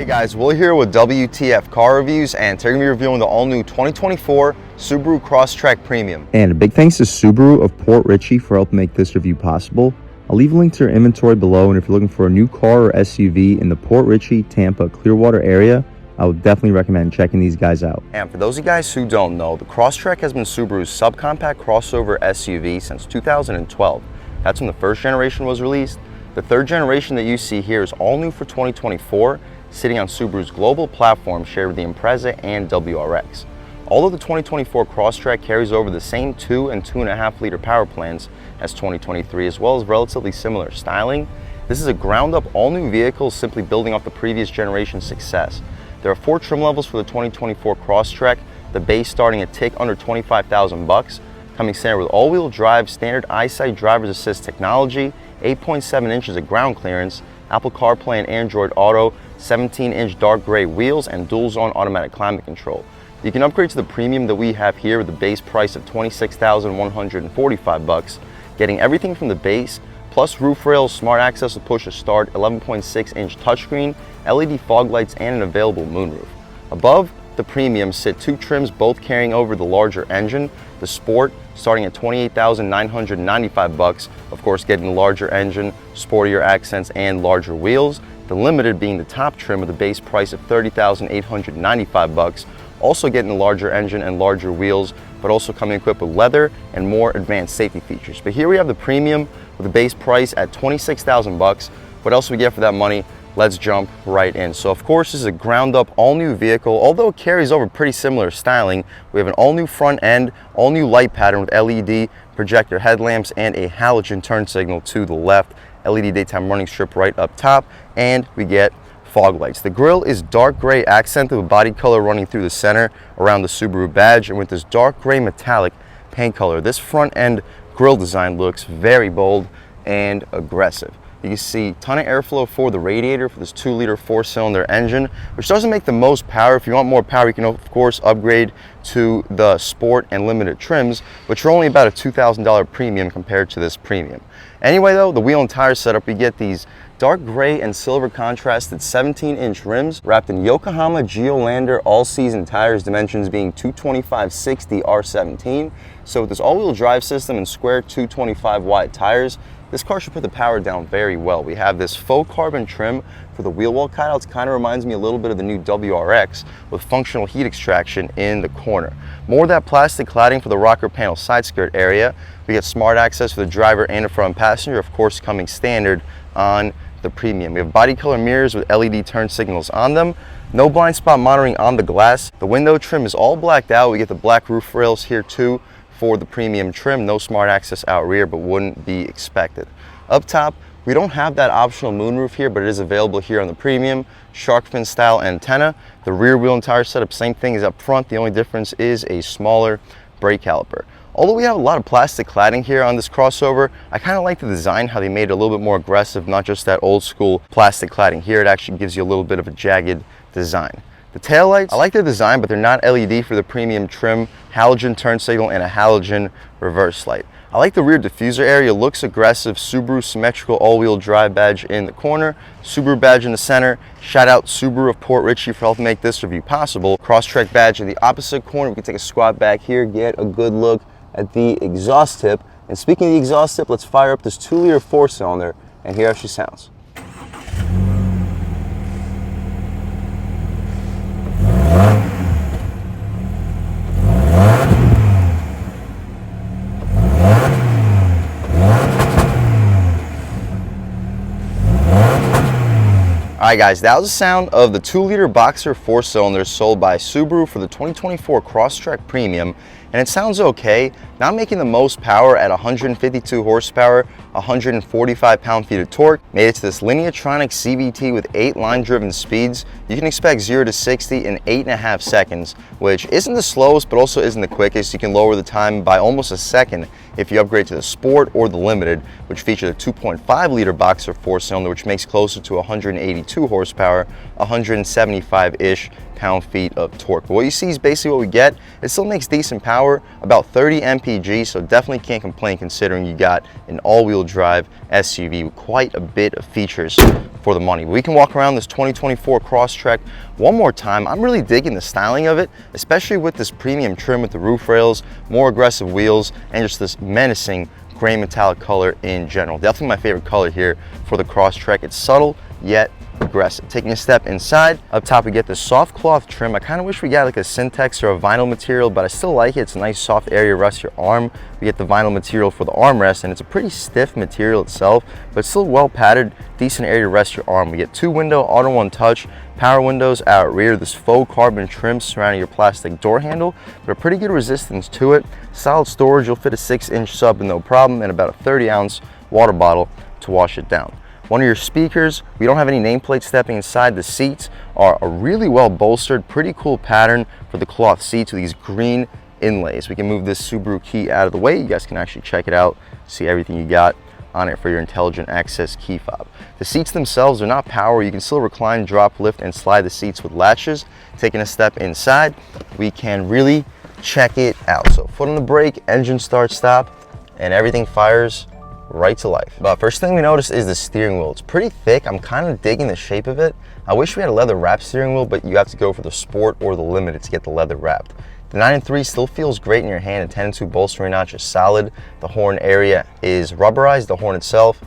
Guys, Will here with W.T.F car reviews, and today we're going to be reviewing the all-new 2024 Subaru Crosstrek Premium. And a big thanks to Subaru of Port Richey for helping make this review possible. I'll leave a link to their inventory below, and if you're looking for a new car or SUV in the Port Richey, Tampa, Clearwater area, I would definitely recommend checking these guys out. And for those of you guys who don't know, the Crosstrek has been Subaru's subcompact crossover SUV since 2012. That's when the first generation was released. The third generation that you see here is all new for 2024, sitting on Subaru's global platform shared with the Impreza and WRX. Although the 2024 Crosstrek carries over the same 2 and 2.5 liter power plants as 2023, as well as relatively similar styling, this is a ground-up all-new vehicle simply building off the previous generation's success. There are 4 trim levels for the 2024 Crosstrek, the base starting a tick under $25,000, coming standard with all-wheel drive, standard eyesight driver's assist technology, 8.7 inches of ground clearance, Apple CarPlay and Android Auto, 17-inch dark gray wheels, and dual-zone automatic climate control. You can upgrade to the premium that we have here with the base price of $26,145, getting everything from the base, plus roof rails, smart access with push to start, 11.6-inch touchscreen, LED fog lights, and an available moonroof. Above the premium sit 2 trims, both carrying over the larger engine. The Sport starting at $28,995, of course getting the larger engine, sportier accents, and larger wheels. The Limited being the top trim with the base price of $30,895, also getting the larger engine and larger wheels, but also coming equipped with leather and more advanced safety features. But here we have the premium with the base price at $26,000. What else do we get for that money? Let's jump right in. So of course this is a ground up all new vehicle. Although it carries over pretty similar styling, we have an all new front end, all new light pattern with LED projector headlamps and a halogen turn signal to the left, LED daytime running strip right up top, and we get fog lights. The grille is dark gray accented with body color running through the center around the Subaru badge, and with this dark gray metallic paint color, this front end grille design looks very bold and aggressive. You can see a ton of airflow for the radiator for this 2-liter 4-cylinder engine, which doesn't make the most power. If you want more power, you can of course upgrade to the Sport and Limited trims, which are only about a $2,000 premium compared to this premium. Anyway though, the wheel and tire setup, we get these dark gray and silver contrasted 17-inch rims wrapped in Yokohama Geolandar all-season tires, dimensions being 225/60 R17. So with this all-wheel drive system and square 225 wide tires, this car should put the power down very well. We have this faux carbon trim for the wheel well cutouts, kind of reminds me a little bit of the new WRX with functional heat extraction in the corner. More of that plastic cladding for the rocker panel side skirt area. We get smart access for the driver and the front passenger, of course coming standard on the premium. We have body color mirrors with LED turn signals on them. No blind spot monitoring on the glass. The window trim is all blacked out. We get the black roof rails here too for the premium trim. No smart access out rear, but wouldn't be expected. Up top, we don't have that optional moonroof here, but it is available here on the premium. Shark fin style antenna. The rear wheel and tire setup, same thing as up front. The only difference is a smaller brake caliper. Although we have a lot of plastic cladding here on this crossover, I kind of like the design, how they made it a little bit more aggressive, not just that old school plastic cladding. Here it actually gives you a little bit of a jagged design. The taillights, I like the design, but they're not LED for the premium trim. Halogen turn signal and a halogen reverse light. I like the rear diffuser area, looks aggressive. Subaru symmetrical all-wheel drive badge in the corner, Subaru badge in the center. Shout out Subaru of Port Richey for helping make this review possible. Crosstrek badge in the opposite corner. We can take a squat back here, get a good look at the exhaust tip. And speaking of the exhaust tip, let's fire up this 2-liter 4-cylinder and hear how she sounds. Alright guys, that was the sound of the 2-liter boxer 4-cylinder sold by Subaru for the 2024 Crosstrek Premium, and it sounds okay, not making the most power at 152 horsepower, 145 pound-feet of torque. Made it to this Lineatronic CVT with 8 line-driven speeds. You can expect 0 to 60 in 8.5 seconds, which isn't the slowest but also isn't the quickest. You can lower the time by almost a second if you upgrade to the Sport or the Limited, which features a 2.5 liter boxer 4-cylinder, which makes closer to 182 horsepower, 175-ish pound-feet of torque. But what you see is basically what we get. It still makes decent power, about 30 mpg, so definitely can't complain considering you got an all-wheel drive SUV with quite a bit of features for the money. We can walk around this 2024 Crosstrek one more time. I'm really digging the styling of it, especially with this premium trim with the roof rails, more aggressive wheels, and just this menacing gray metallic color in general. Definitely my favorite color here for the Crosstrek. It's subtle yet aggressive. Taking a step inside, up top we get this soft cloth trim. I kind of wish we got like a synthex or a vinyl material, but I still like it. It's a nice soft area to rest your arm. We get the vinyl material for the armrest, and it's a pretty stiff material itself, but still well padded, decent area to rest your arm. We get 2-window auto one touch, power windows out rear, this faux carbon trim surrounding your plastic door handle, but a pretty good resistance to it. Solid storage, you'll fit a 6-inch sub with no problem, and about a 30-ounce water bottle to wash it down. One of your speakers, we don't have any nameplate stepping inside. The seats are a really well bolstered, pretty cool pattern for the cloth seats with these green inlays. We can move this Subaru key out of the way. You guys can actually check it out, see everything you got on it for your intelligent access key fob. The seats themselves are not power. You can still recline, drop, lift, and slide the seats with latches. Taking a step inside, we can really check it out. So foot on the brake, engine start, stop, and everything fires right to life. But first thing we notice is the steering wheel. It's pretty thick. I'm kind of digging the shape of it. I wish we had a leather wrapped steering wheel, but you have to go for the Sport or the Limited to get the leather wrapped. The 9.3 still feels great in your hand, and 10.2 bolstering notch is solid. The horn area is rubberized. The horn itself,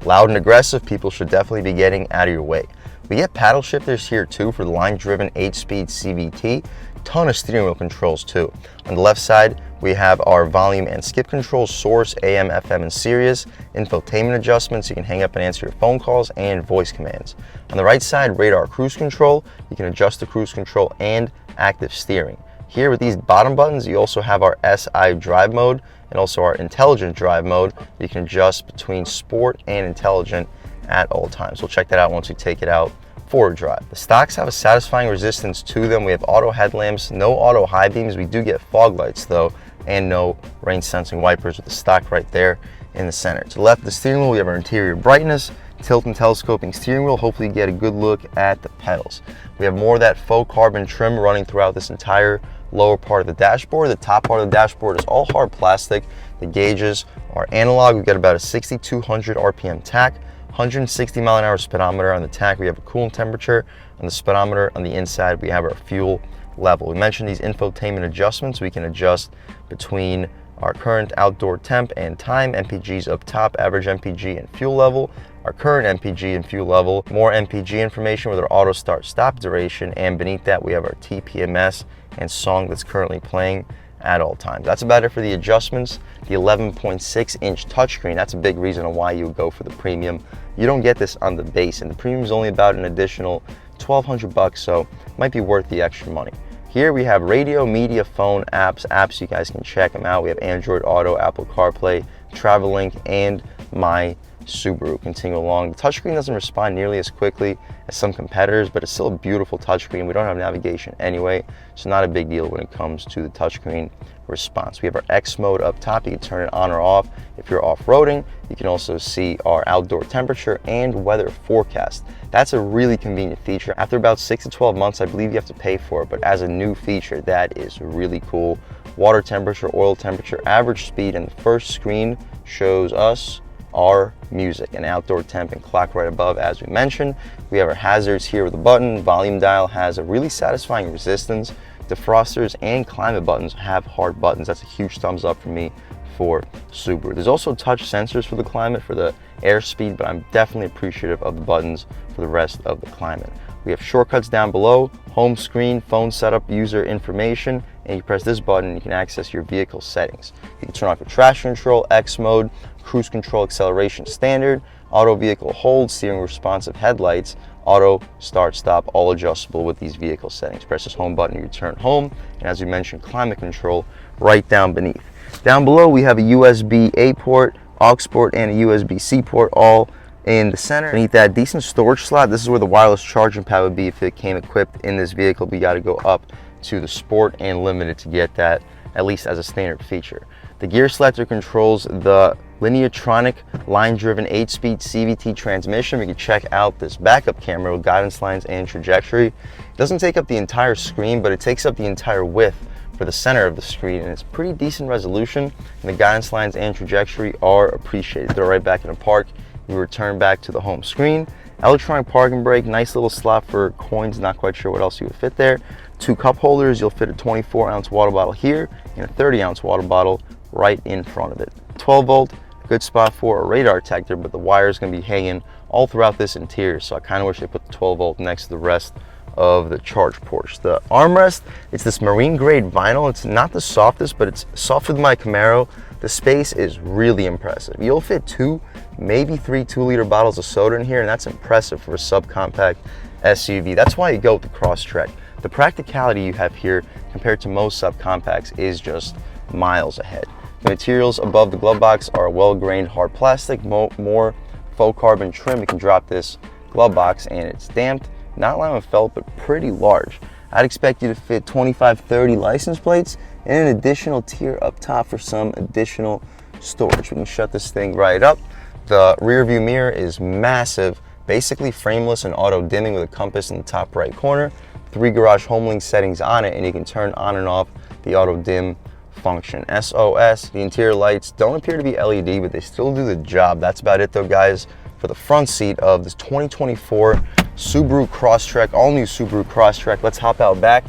loud and aggressive. People should definitely be getting out of your way. We get paddle shifters here too for the line-driven 8-speed CVT. Ton of steering wheel controls too. On the left side, we have our volume and skip controls, source, AM, FM, and Sirius, infotainment adjustments. You can hang up and answer your phone calls, and voice commands. On the right side, radar cruise control. You can adjust the cruise control and active steering. Here with these bottom buttons, you also have our SI drive mode and also our intelligent drive mode. You can adjust between sport and intelligent at all times. We'll check that out once we take it out for a drive. The stocks have a satisfying resistance to them. We have auto headlamps, no auto high beams. We do get fog lights though, and no rain sensing wipers with the stock right there in the center. To the left of the steering wheel, we have our interior brightness, tilt and telescoping steering wheel. Hopefully you get a good look at the pedals. We have more of that faux carbon trim running throughout this entire lower part of the dashboard. The top part of the dashboard is all hard plastic. The gauges are analog. We've got about a 6,200 RPM tach, 160 mile an hour speedometer on the tach. We have a coolant temperature on the speedometer. On the inside, we have our fuel level. We mentioned these infotainment adjustments. We can adjust between our current outdoor temp and time, MPGs up top, average MPG and fuel level, our current MPG and fuel level, more MPG information with our auto start stop duration, and beneath that we have our TPMS and song that's currently playing at all times. That's about it for the adjustments. The 11.6-inch touchscreen, that's a big reason why you would go for the premium. You don't get this on the base, and the premium is only about an additional $1,200 so it might be worth the extra money. Here we have radio, media, phone, apps. You guys can check them out. We have Android Auto, Apple CarPlay, Travel Link, and My Subaru. Continue along. The touchscreen doesn't respond nearly as quickly as some competitors, but it's still a beautiful touchscreen. We don't have navigation anyway, so not a big deal when it comes to the touchscreen response. We have our X mode up top. You can turn it on or off if you're off-roading. You can also see our outdoor temperature and weather forecast. That's a really convenient feature. After about 6 to 12 months, I believe you have to pay for it, but as a new feature, that is really cool. Water temperature, oil temperature, average speed, and the first screen shows us our music and outdoor temp and clock right above. As we mentioned, we have our hazards here with a button. Volume dial has a really satisfying resistance. Defrosters and climate buttons have hard buttons. That's a huge thumbs up for me for Subaru. There's also touch sensors for the climate, for the airspeed, but I'm definitely appreciative of the buttons for the rest of the climate. We have shortcuts down below, home screen, phone setup, user information, and you press this button and you can access your vehicle settings. You can turn off your traction control, X mode, cruise control, acceleration standard, auto vehicle hold, steering responsive headlights, auto start stop, all adjustable with these vehicle settings. Press this home button, you return home, and as we mentioned, climate control right down beneath. Down below we have a USB-A port, aux port, and a USB-C port all in the center. Beneath that, decent storage slot. This is where the wireless charging pad would be if it came equipped in this vehicle. We got to go up to the Sport and Limited to get that, at least as a standard feature. The The gear selector controls the Lineartronic line-driven 8-speed CVT transmission. We can check out this backup camera with guidance lines and trajectory. It doesn't take up the entire screen, but it takes up the entire width for the center of the screen, and it's pretty decent resolution, and the guidance lines and trajectory are appreciated. Throw right back in the park, you return back to the home screen. Electronic parking brake, nice little slot for coins, not quite sure what else you would fit there. 2 cup holders, you'll fit a 24-ounce water bottle here and a 30-ounce water bottle right in front of it. 12 volt, good spot for a radar detector, but the wire is going to be hanging all throughout this interior, so I kind of wish they put the 12 volt next to the rest of the charge ports. The armrest, it's this marine grade vinyl. It's not the softest, but it's softer than my Camaro. The space is really impressive. You'll fit 2, maybe 3 2-liter bottles of soda in here, and that's impressive for a subcompact SUV. That's why you go with the Crosstrek. The practicality you have here compared to most subcompacts is just miles ahead. The materials above the glove box are well-grained hard plastic, more faux carbon trim. You can drop this glove box and it's damped, not lined with felt, but pretty large. I'd expect you to fit 25-30 license plates and an additional tier up top for some additional storage. We can shut this thing right up. The rear view mirror is massive, basically frameless and auto dimming with a compass in the top right corner. 3 garage home link settings on it, and you can turn on and off the auto dim function. SOS, the interior lights don't appear to be LED, but they still do the job. That's about it though, guys, for the front seat of this 2024 Subaru Crosstrek, all new Subaru Crosstrek. Let's hop out back,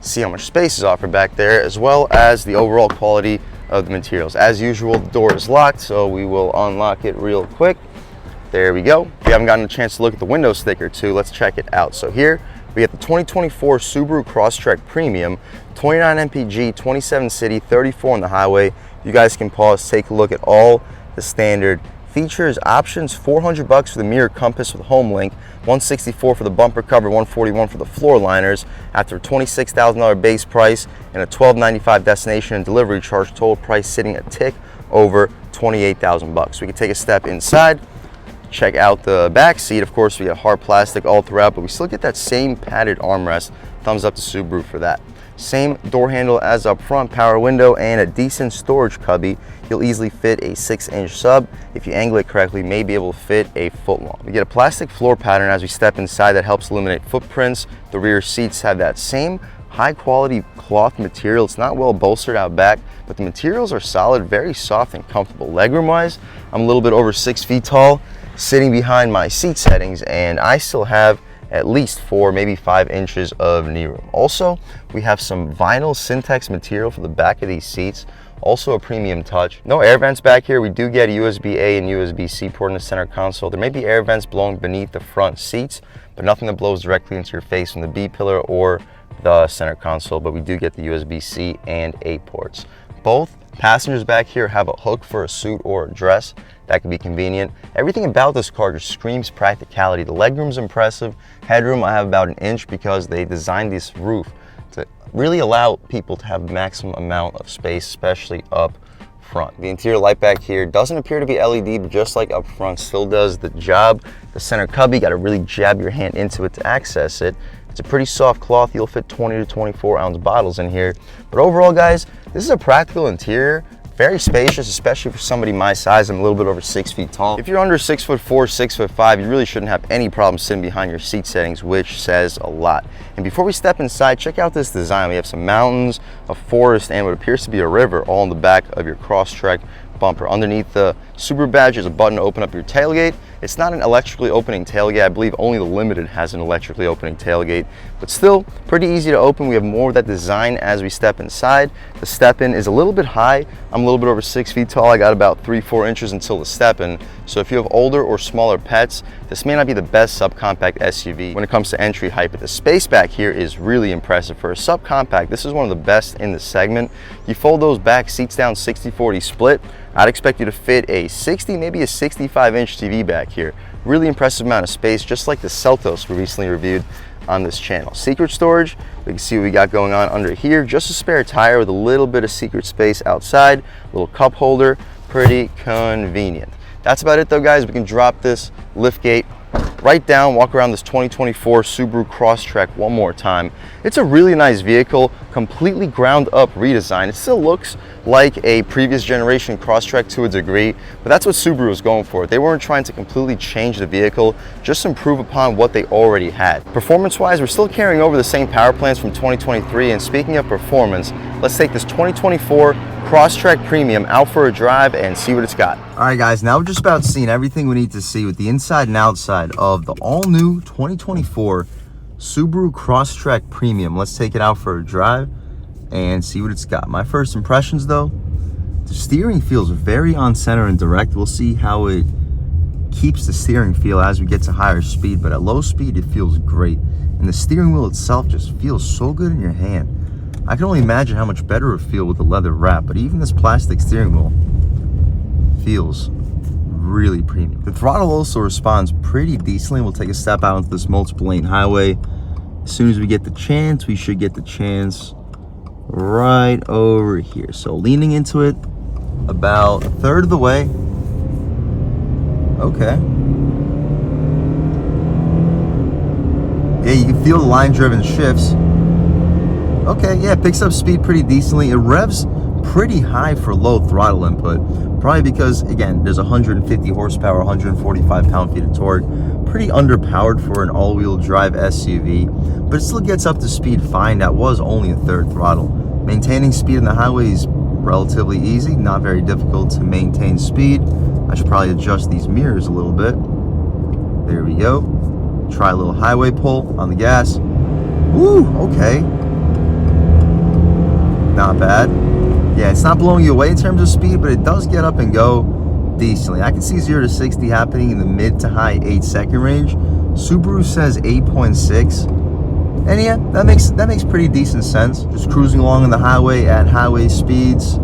see how much space is offered back there, as well as the overall quality of the materials. As usual, the door is locked, so we will unlock it real quick. There we go. If you haven't gotten a chance to look at the window sticker too, let's check it out. So here we have the 2024 Subaru Crosstrek Premium, 29 mpg, 27 city, 34 on the highway. You guys can pause, take a look at all the standard features, options. $400 for the mirror compass with home link, $164 for the bumper cover, $141 for the floor liners. After a $26,000 base price and a $12.95 destination and delivery charge, total price sitting a tick over $28,000. We can take a step inside, check out the back seat. Of course, we have hard plastic all throughout, but we still get that same padded armrest. Thumbs up to Subaru for that. Same door handle as up front, power window, and a decent storage cubby. You'll easily fit a 6-inch sub. If you angle it correctly, may be able to fit a foot long. We get a plastic floor pattern as we step inside that helps eliminate footprints. The rear seats have that same high quality cloth material. It's not well bolstered out back, but the materials are solid, very soft and comfortable. Legroom wise, I'm a little bit over 6 feet tall, sitting behind my seat settings, and I still have at least 4, maybe 5 inches of knee room. Also, we have some vinyl Syntex material for the back of these seats, also a premium touch. No air vents back here. We do get a USB-A and USB-C port in the center console. There may be air vents blowing beneath the front seats, but nothing that blows directly into your face from the B pillar or the center console, but we do get the USB-C and A ports. Both passengers back here have a hook for a suit or a dress. That could be convenient. Everything about this car just screams practicality. The legroom's impressive. Headroom, I have about 1 inch because they designed this roof to really allow people to have maximum amount of space, especially up front. The interior light back here doesn't appear to be LED, but just like up front, still does the job. The center cubby, got to really jab your hand into it to access it. It's a pretty soft cloth. You'll fit 20 to 24 ounce bottles in here. But overall, guys, this is a practical interior. Very spacious, especially for somebody my size. I'm a little bit over 6 feet tall. If you're under 6'4", 6'5", you really shouldn't have any problem sitting behind your seat settings, which says a lot. And before we step inside, check out this design. We have some mountains, a forest, and what appears to be a river all in the back of your Crosstrek bumper. Underneath the Subaru badge is a button to open up your tailgate. It's not an electrically opening tailgate. I believe only the Limited has an electrically opening tailgate, but still pretty easy to open. We have more of that design as we step inside. The step-in is a little bit high. I'm a little bit over 6 feet tall. I got about 3-4 inches until the step-in. So if you have older or smaller pets, this may not be the best subcompact SUV when it comes to entry height, but the space back here is really impressive. For a subcompact, this is one of the best in the segment. You fold those back seats down 60-40 split. I'd expect you to fit a 60, maybe a 65-inch TV back here. Really impressive amount of space, just like the Seltos we recently reviewed on this channel. Secret storage, we can see what we got going on under here. Just a spare tire with a little bit of secret space outside. Little cup holder, pretty convenient. That's about it though, guys. We can drop this lift gate right down, walk around this 2024 Subaru Crosstrek one more time. It's a really nice vehicle, completely ground up redesign. It still looks like a previous generation Crosstrek to a degree, but that's what Subaru was going for. They weren't trying to completely change the vehicle, just improve upon what they already had. Performance-wise, we're still carrying over the same power plants from 2023, and speaking of performance, let's take this 2024 Crosstrek Premium out for a drive and see what it's got. All right, guys, now we're just about seeing everything we need to see with the inside and outside of the all-new 2024 Subaru Crosstrek Premium. Let's take it out for a drive and see what it's got. My first impressions, though, the steering feels very on center and direct. We'll see how it keeps the steering feel as we get to higher speed, but at low speed it feels great, and the steering wheel itself just feels so good in your hand. I can only imagine how much better it would feel with the leather wrap, but even this plastic steering wheel feels really premium. The throttle also responds pretty decently. We'll take a step out into this multiple lane highway. As soon as we get the chance, we should get the chance right over here. So leaning into it about a third of the way. Okay. Yeah, you can feel the line driven shifts. Okay, yeah, it picks up speed pretty decently. It revs pretty high for low throttle input, probably because, again, there's 150 horsepower, 145 pound-feet of torque. Pretty underpowered for an all-wheel drive SUV, but it still gets up to speed fine. That was only a third throttle. Maintaining speed on the highway is relatively easy, not very difficult to maintain speed. I should probably adjust these mirrors a little bit. There we go. Try a little highway pull on the gas. Woo, okay. Not bad. Yeah, it's not blowing you away in terms of speed, but it does get up and go decently. I can see 0 to 60 happening in the mid to high 8-second range. Subaru says 8.6. And yeah, that makes pretty decent sense. Just cruising along on the highway at highway speeds.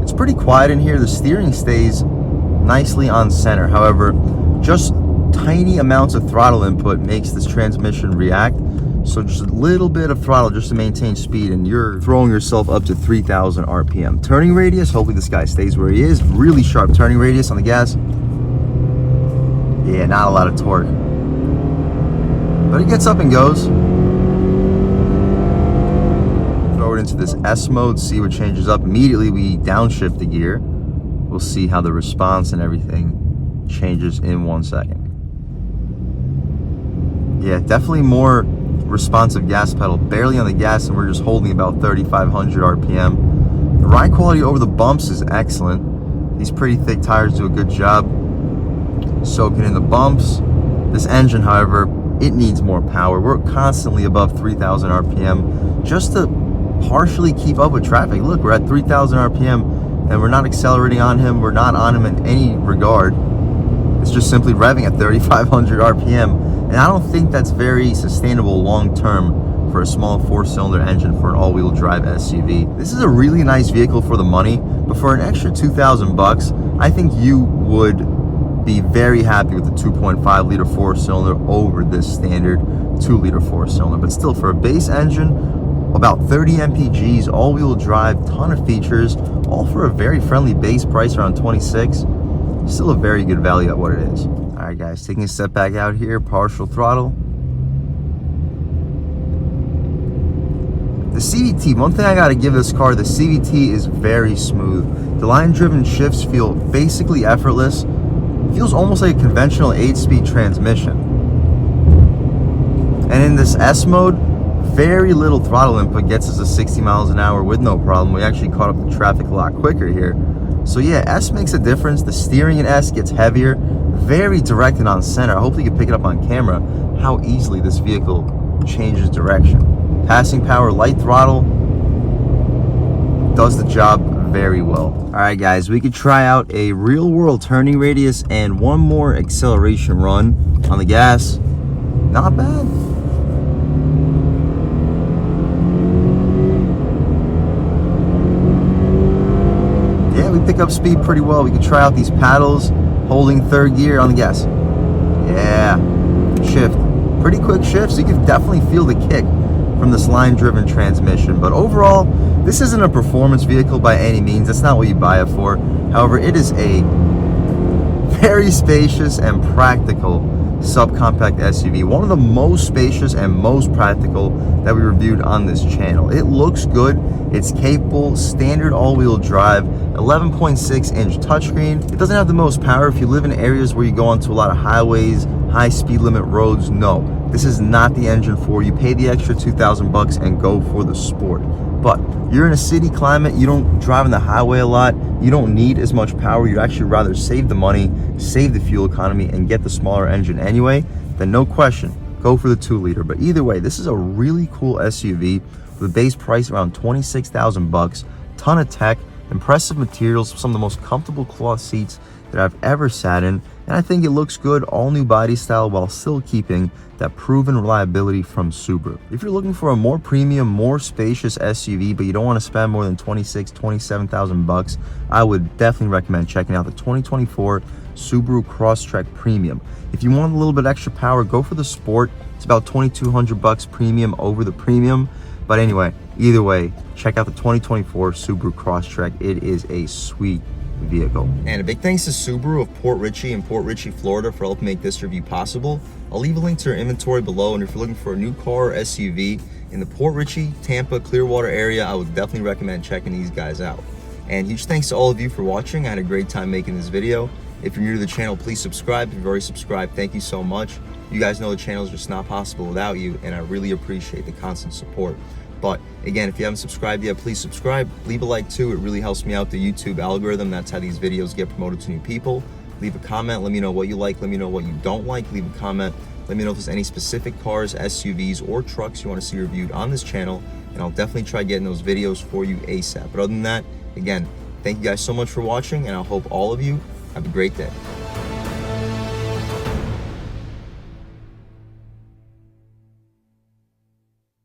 It's pretty quiet in here. The steering stays nicely on center. However, just tiny amounts of throttle input makes this transmission react. So just a little bit of throttle just to maintain speed, and you're throwing yourself up to 3,000 RPM. Turning radius, hopefully this guy stays where he is. Really sharp turning radius on the gas. Yeah, not a lot of torque, but it gets up and goes. Throw it into this S mode, see what changes up. Immediately we downshift the gear. We'll see how the response and everything changes in 1 second. Yeah, definitely more responsive gas pedal, barely on the gas, and we're just holding about 3,500 RPM. The ride quality over the bumps is excellent. These pretty thick tires do a good job soaking in the bumps. This engine, however, it needs more power. We're constantly above 3,000 RPM just to partially keep up with traffic. Look, we're at 3,000 RPM and we're not accelerating on him. We're not on him in any regard. It's just simply revving at 3,500 RPM. And I don't think that's very sustainable long term for a small 4-cylinder engine for an all-wheel drive SUV. This is a really nice vehicle for the money, but for an extra 2,000 bucks, I think you would be very happy with the 2.5 liter 4-cylinder over this standard 2-liter 4-cylinder. But still, for a base engine, about 30 mpgs, all-wheel drive, ton of features, all for a very friendly base price around 26. Still a very good value at what it is. All right, guys, taking a step back out here, partial throttle. The CVT, one thing I gotta give this car, the CVT is very smooth. The line-driven shifts feel basically effortless. It feels almost like a conventional 8-speed transmission. And in this S mode, very little throttle input gets us to 60 miles an hour with no problem. We actually caught up to traffic a lot quicker here. So yeah, S makes a difference. The steering in S gets heavier, very direct and on center. Hopefully you can pick it up on camera how easily this vehicle changes direction. Passing power, light throttle, does the job very well. All right, guys, we could try out a real world turning radius and one more acceleration run on the gas. Not bad. Pick up speed pretty well. We can try out these paddles, holding third gear on the gas. Yeah, shift. Pretty quick shift, so you can definitely feel the kick from this line-driven transmission. But overall, this isn't a performance vehicle by any means. That's not what you buy it for. However, it is a very spacious and practical subcompact SUV, one of the most spacious and most practical that we reviewed on this channel. It looks good, it's capable, standard all-wheel drive, 11.6-inch touchscreen. It doesn't have the most power. If you live in areas where you go onto a lot of highways, high speed limit roads, no, this is not the engine for you. Pay the extra $2,000 and go for the sport. But you're in a city climate, you don't drive on the highway a lot, you don't need as much power, you'd actually rather save the money, save the fuel economy, and get the smaller engine anyway, then no question, go for the 2-liter. But either way, this is a really cool SUV with a base price around $26,000, ton of tech, impressive materials, some of the most comfortable cloth seats that I've ever sat in, and I think it looks good, all new body style while still keeping that proven reliability from Subaru. If you're looking for a more premium, more spacious SUV, but you don't want to spend more than $27,000, I would definitely recommend checking out the 2024 Subaru Crosstrek Premium. If you want a little bit extra power, go for the Sport. It's about $2,200 premium over the Premium. But anyway, either way, check out the 2024 Subaru Crosstrek. It is a sweet vehicle. And a big thanks to Subaru of Port Richey in Port Richey, Florida for helping make this review possible. I'll leave a link to their inventory below, and if you're looking for a new car or SUV in the Port Richey, Tampa, Clearwater area, I would definitely recommend checking these guys out. And huge thanks to all of you for watching. I had a great time making this video. If you're new to the channel, please subscribe. If you've already subscribed, thank you so much. You guys know the channel is just not possible without you, and I really appreciate the constant support. But again, if you haven't subscribed yet, please subscribe. Leave a like too. It really helps me out, the YouTube algorithm. That's how these videos get promoted to new people. Leave a comment. Let me know what you like. Let me know what you don't like. Leave a comment. Let me know if there's any specific cars, SUVs, or trucks you want to see reviewed on this channel, and I'll definitely try getting those videos for you ASAP. But other than that, again, thank you guys so much for watching, and I hope all of you have a great day.